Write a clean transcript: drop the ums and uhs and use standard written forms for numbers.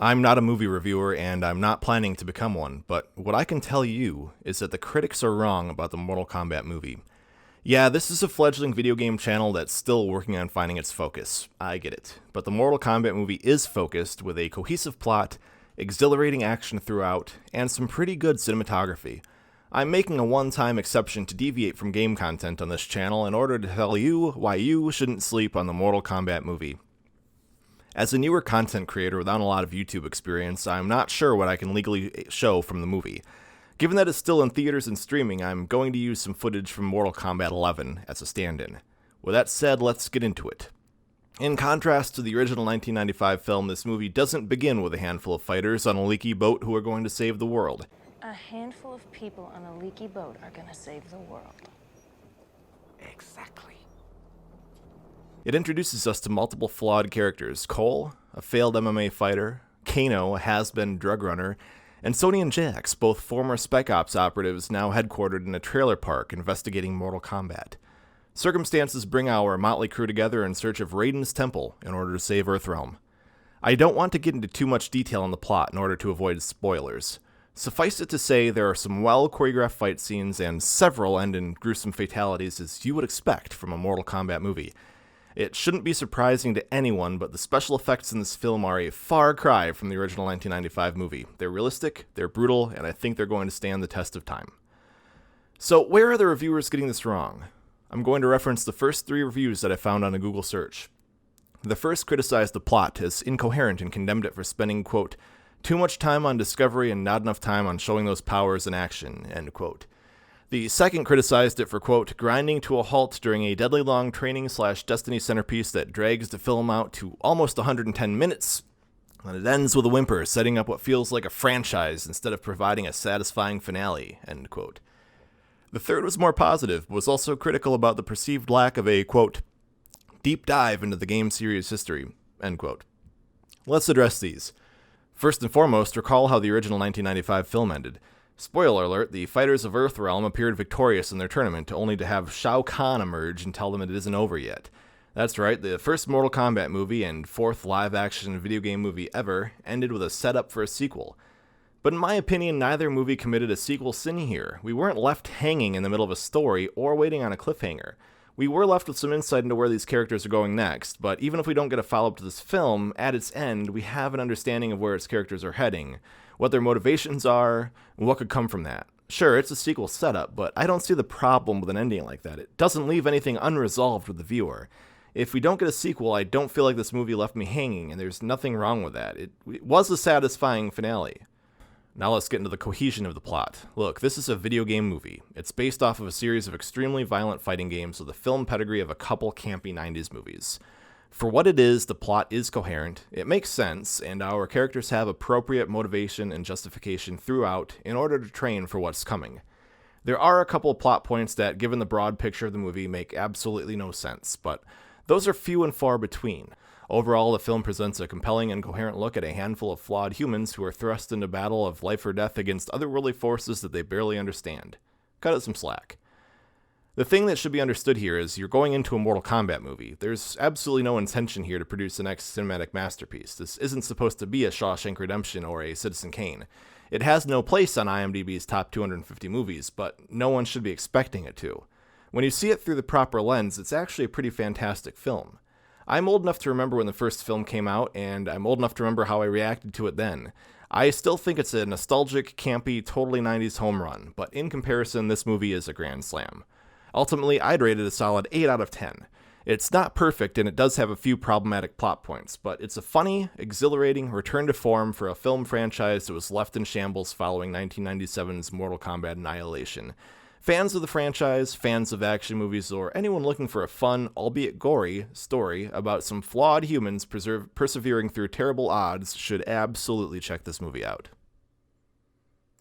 I'm not a movie reviewer, and I'm not planning to become one, but what I can tell you is that the critics are wrong about the Mortal Kombat movie. Yeah, this is a fledgling video game channel that's still working on finding its focus. I get it. But the Mortal Kombat movie is focused with a cohesive plot, exhilarating action throughout, and some pretty good cinematography. I'm making a one-time exception to deviate from game content on this channel in order to tell you why you shouldn't sleep on the Mortal Kombat movie. As a newer content creator without a lot of YouTube experience, I'm not sure what I can legally show from the movie. Given that it's still in theaters and streaming, I'm going to use some footage from Mortal Kombat 11 as a stand-in. With that said, let's get into it. In contrast to the original 1995 film, this movie doesn't begin with a handful of fighters on a leaky boat who are going to save the world. A handful of people on a leaky boat are gonna save the world. Exactly. It introduces us to multiple flawed characters: Cole, a failed MMA fighter; Kano, a has-been drug runner; and Sonny and Jax, both former Spec Ops operatives now headquartered in a trailer park investigating Mortal Kombat. Circumstances bring our motley crew together in search of Raiden's temple in order to save Earthrealm. I don't want to get into too much detail on the plot in order to avoid spoilers. Suffice it to say, there are some well-choreographed fight scenes and several end in gruesome fatalities as you would expect from a Mortal Kombat movie. It shouldn't be surprising to anyone, but the special effects in this film are a far cry from the original 1995 movie. They're realistic, they're brutal, and I think they're going to stand the test of time. So, where are the reviewers getting this wrong? I'm going to reference the first 3 reviews that I found on a Google search. The first criticized the plot as incoherent and condemned it for spending, quote, too much time on discovery and not enough time on showing those powers in action, end quote. The second criticized it for, quote, grinding to a halt during a deadly long training/Destiny centerpiece that drags the film out to almost 110 minutes, and it ends with a whimper, setting up what feels like a franchise instead of providing a satisfying finale, end quote. The third was more positive, but was also critical about the perceived lack of a, quote, deep dive into the game series history, end quote. Let's address these. First and foremost, recall how the original 1995 film ended. Spoiler alert, the fighters of Earthrealm appeared victorious in their tournament, only to have Shao Kahn emerge and tell them it isn't over yet. That's right, the first Mortal Kombat movie and 4th live-action video game movie ever ended with a setup for a sequel. But in my opinion, neither movie committed a sequel sin here. We weren't left hanging in the middle of a story or waiting on a cliffhanger. We were left with some insight into where these characters are going next, but even if we don't get a follow-up to this film, at its end, we have an understanding of where its characters are heading, what their motivations are, and what could come from that. Sure, it's a sequel setup, but I don't see the problem with an ending like that. It doesn't leave anything unresolved with the viewer. If we don't get a sequel, I don't feel like this movie left me hanging, and there's nothing wrong with that. It was a satisfying finale. Now let's get into the cohesion of the plot. Look, this is a video game movie. It's based off of a series of extremely violent fighting games with a film pedigree of a couple campy 90s movies. For what it is, the plot is coherent, it makes sense, and our characters have appropriate motivation and justification throughout in order to train for what's coming. There are a couple of plot points that, given the broad picture of the movie, make absolutely no sense, but those are few and far between. Overall, the film presents a compelling and coherent look at a handful of flawed humans who are thrust into battle of life or death against otherworldly forces that they barely understand. Cut it some slack. The thing that should be understood here is you're going into a Mortal Kombat movie. There's absolutely no intention here to produce the next cinematic masterpiece. This isn't supposed to be a Shawshank Redemption or a Citizen Kane. It has no place on IMDb's top 250 movies, but no one should be expecting it to. When you see it through the proper lens, it's actually a pretty fantastic film. I'm old enough to remember when the first film came out, and I'm old enough to remember how I reacted to it then. I still think it's a nostalgic, campy, totally 90s home run, but in comparison, this movie is a grand slam. Ultimately, I'd rate it a solid 8 out of 10. It's not perfect, and it does have a few problematic plot points, but it's a funny, exhilarating return to form for a film franchise that was left in shambles following 1997's Mortal Kombat Annihilation. Fans of the franchise, fans of action movies, or anyone looking for a fun, albeit gory, story about some flawed humans persevering through terrible odds should absolutely check this movie out.